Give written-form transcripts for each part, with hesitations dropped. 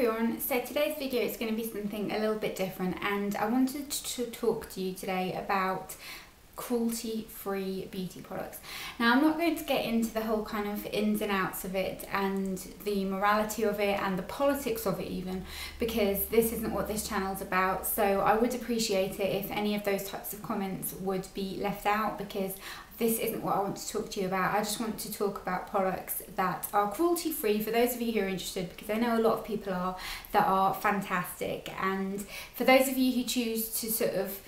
everyone, so today's video is going to be something a little bit different, and I wanted to talk to you today about cruelty-free beauty products. Now, I'm not going to get into the whole kind of ins and outs of it and the morality of it and the politics of it even, because this isn't what this channel's about. So I would appreciate it if any of those types of comments would be left out, because this isn't what I want to talk to you about. I just want to talk about products that are cruelty-free for those of you who are interested, because I know a lot of people are, that are fantastic. And for those of you who choose to sort of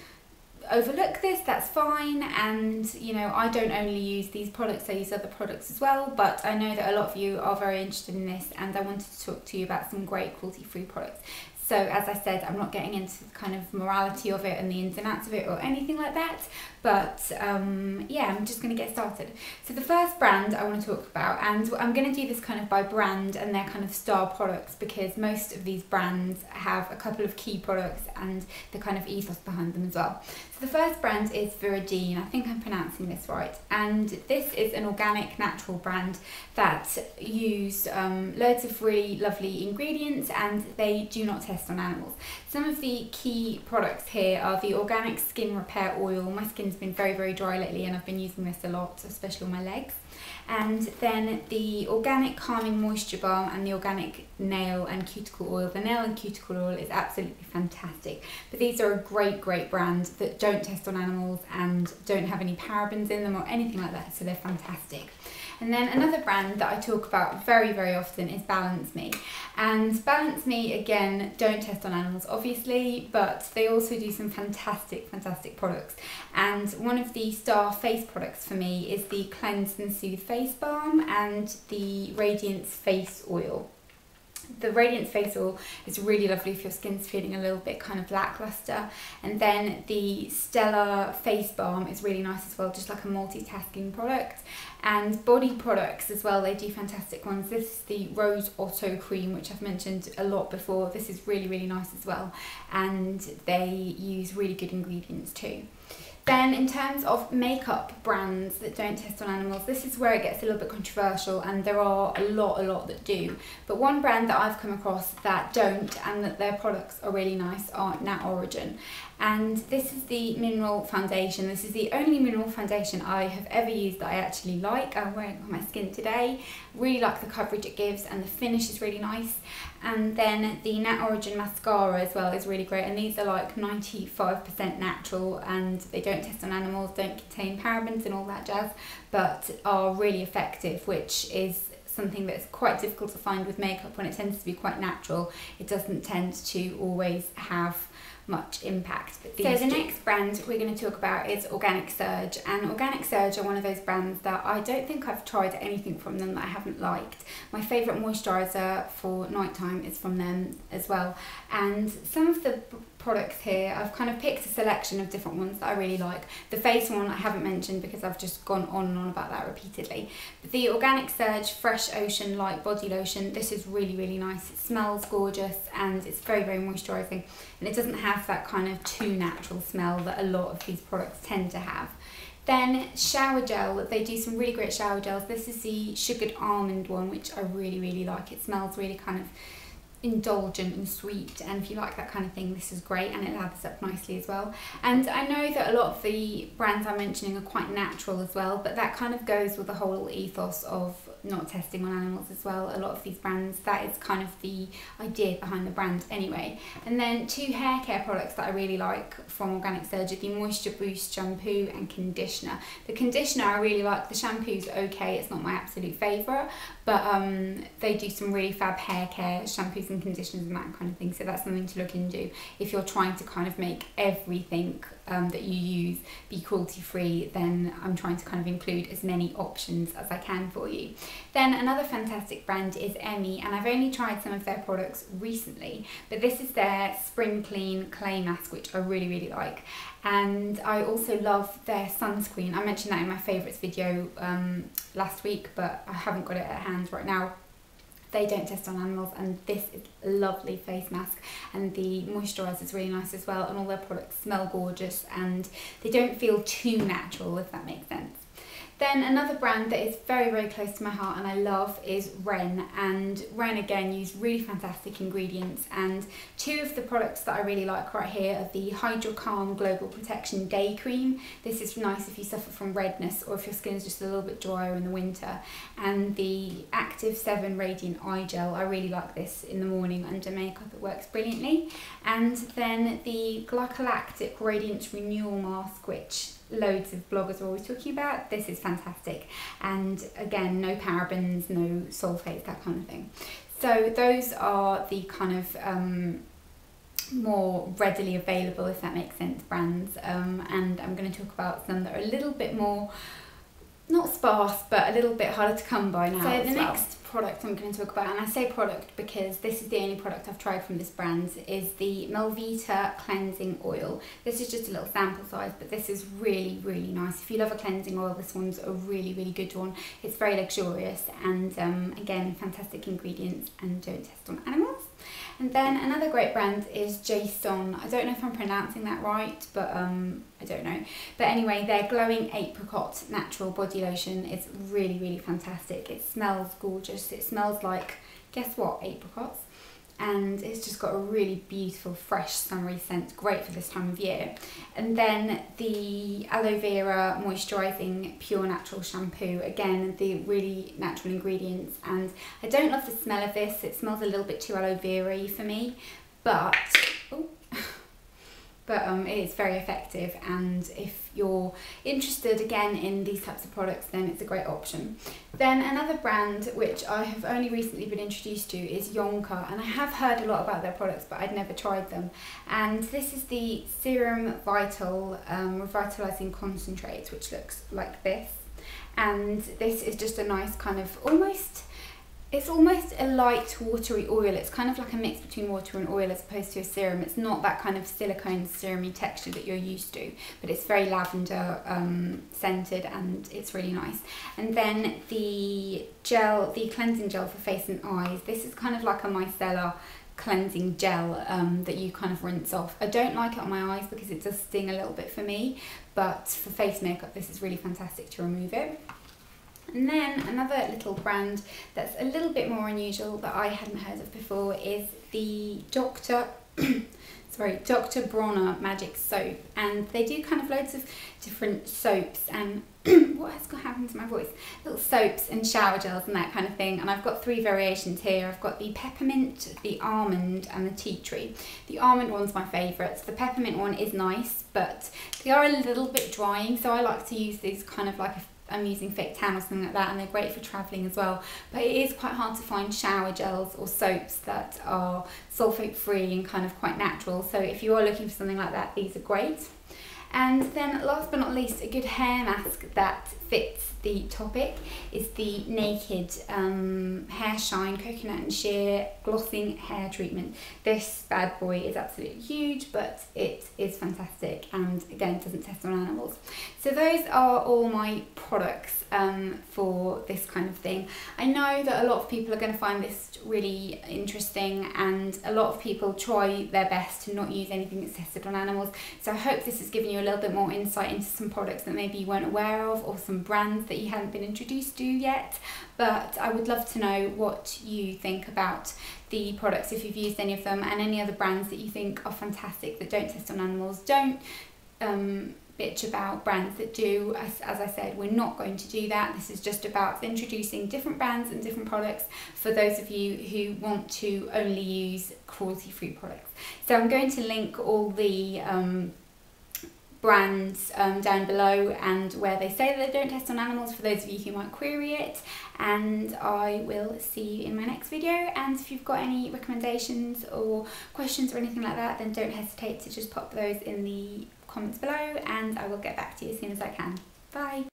overlook this, that's fine. And you know, I don't only use these products, I use other products as well, but I know that a lot of you are very interested in this, and I wanted to talk to you about some great cruelty-free products. So as I said, I'm not getting into the kind of morality of it and the ins and outs of it or anything like that, but yeah, I'm just going to get started. So the first brand I want to talk about, and I'm going to do this kind of by brand and their kind of star products, because most of these brands have a couple of key products and the kind of ethos behind them as well. So the first brand is Viridine. I think I'm pronouncing this right, and this is an organic natural brand that use loads of really lovely ingredients, and they do not test on animals. Some of the key products here are the organic skin repair oil. My skin's been very dry lately, and I've been using this a lot, especially on my legs. And then the organic calming moisture balm and the organic nail and cuticle oil. The nail and cuticle oil is absolutely fantastic, but these are a great brand that don't test on animals and don't have any parabens in them or anything like that, so they're fantastic. And then another brand that I talk about very often is Balance Me. And Balance Me, again, don't test on animals obviously, but they also do some fantastic products. And one of the star face products for me is the Cleanse and Soothe Face Balm and the Radiance Face Oil. The Radiance Face Oil is really lovely if your skin's feeling a little bit kind of lackluster, and then the Stellar Face Balm is really nice as well, just like a multitasking product. And body products as well, they do fantastic ones. This is the Rose Otto Cream, which I've mentioned a lot before. This is really nice as well, and they use really good ingredients too. Then in terms of makeup brands that don't test on animals, this is where it gets a little bit controversial, and there are a lot that do. But one brand that I've come across that don't, and that their products are really nice, are Nat Origin. And this is the mineral foundation. This is the only mineral foundation I have ever used that I actually like. I'm wearing it on my skin today. Really like the coverage it gives, and the finish is really nice. And then the Nat Origin mascara as well is really great, and these are like 95% natural, and they don't test on animals, don't contain parabens and all that jazz, but are really effective, which is something that's quite difficult to find with makeup. When it tends to be quite natural, it doesn't tend to always have much impact. But so the next brand we're going to talk about is Organic Surge, and Organic Surge are one of those brands that I don't think I've tried anything from them that I haven't liked. My favourite moisturiser for nighttime is from them as well, and some of the products here, I've kind of picked a selection of different ones that I really like. The face one I haven't mentioned because I've just gone on and on about that repeatedly. But the Organic Surge Fresh Ocean Light Body Lotion, this is really nice. It smells gorgeous, and it's very moisturising, and it doesn't have that kind of too natural smell that a lot of these products tend to have. Then shower gel, they do some really great shower gels. This is the Sugared Almond one, which I really like. It smells really kind of indulgent and sweet, and if you like that kind of thing, this is great, and it lathers up nicely as well. And I know that a lot of the brands I'm mentioning are quite natural as well, but that kind of goes with the whole ethos of not testing on animals as well. A lot of these brands, that is kind of the idea behind the brand anyway. And then two hair care products that I really like from Organic Surge are the Moisture Boost shampoo and conditioner. The conditioner I really like. The shampoo's okay, it's not my absolute favourite, but they do some really fab hair care shampoos and conditioners and that kind of thing, so that's something to look into if you're trying to kind of make everything that you use be cruelty-free. Then I'm trying to kind of include as many options as I can for you. Then another fantastic brand is Emmy, and I've only tried some of their products recently, but this is their Spring Clean Clay Mask, which I really like. And I also love their sunscreen. I mentioned that in my favourites video last week, but I haven't got it at hand right now. They don't test on animals, and this is a lovely face mask, and the moisturiser is really nice as well, and all their products smell gorgeous, and they don't feel too natural, if that makes sense. Then another brand that is very, very close to my heart and I love is Ren. And Ren again use really fantastic ingredients, and two of the products that I really like right here are the Hydro Calm Global Protection Day Cream. This is nice if you suffer from redness or if your skin is just a little bit drier in the winter. And the Active 7 Radiant Eye Gel, I really like this in the morning under makeup, it works brilliantly. And then the Glycolactic Radiance Renewal Mask, which loads of bloggers are always talking about. This is fantastic, and again, no parabens, no sulfates, that kind of thing. So those are the kind of more readily available, if that makes sense, brands, and I'm going to talk about some that are a little bit more, not sparse, but a little bit harder to come by now. So the next product I'm going to talk about, and I say product because this is the only product I've tried from this brand, is the Melvita Cleansing Oil. This is just a little sample size, but this is really, really nice. If you love a cleansing oil, this one's a really, really good one. It's very luxurious and again, fantastic ingredients, and don't test on animals. And then another great brand is Jason. I don't know if I'm pronouncing that right, but I don't know. But anyway, their Glowing Apricot Natural Body Lotion is really, really fantastic. It smells gorgeous. It smells like, guess what, apricots. And it's just got a really beautiful, fresh, summery scent, great for this time of year. And then the Aloe Vera Moisturising Pure Natural Shampoo, again, the really natural ingredients. And I don't love the smell of this, it smells a little bit too aloe vera-y for me, but it is very effective, and if you're interested again in these types of products, then it's a great option. Then another brand which I have only recently been introduced to is Yonka, and I have heard a lot about their products but I'd never tried them. And this is the Serum Vital Revitalizing Concentrate, which looks like this, and this is just a nice kind of it's almost a light watery oil. It's kind of like a mix between water and oil as opposed to a serum. It's not that kind of silicone serum-y texture that you're used to, but it's very lavender scented, and it's really nice. And then the gel, the cleansing gel for face and eyes. This is kind of like a micellar cleansing gel that you kind of rinse off. I don't like it on my eyes because it does sting a little bit for me, but for face makeup this is really fantastic to remove it. And then another little brand that's a little bit more unusual that I hadn't heard of before is the Dr. Bronner Magic Soap, and they do kind of loads of different soaps and what has happened to my voice? Little soaps and shower gels and that kind of thing. And I've got three variations here. I've got the peppermint, the almond and the tea tree. The almond one's my favourite. The peppermint one is nice, but they are a little bit drying, so I like to use these kind of like I'm using fake tan or something like that, and they're great for travelling as well. But it is quite hard to find shower gels or soaps that are sulfate free and kind of quite natural, so if you are looking for something like that, these are great. And then last but not least, a good hair mask that fits the topic is the Naked Hair Shine Coconut and Sheer Glossing Hair Treatment. This bad boy is absolutely huge, but it is fantastic, and again, it doesn't test on animals. So those are all my products for this kind of thing. I know that a lot of people are going to find this really interesting, and a lot of people try their best to not use anything that's tested on animals. So I hope this has given you a little bit more insight into some products that maybe you weren't aware of, or some brands that you haven't been introduced to yet. But I would love to know what you think about the products, if you've used any of them, and any other brands that you think are fantastic that don't test on animals. Don't bitch about brands that do. As I said, we're not going to do that. This is just about introducing different brands and different products for those of you who want to only use cruelty-free products. So I'm going to link all the brands down below, and where they say that they don't test on animals, for those of you who might query it. And I will see you in my next video, and if you've got any recommendations or questions or anything like that, then don't hesitate to just pop those in the comments below, and I will get back to you as soon as I can. Bye!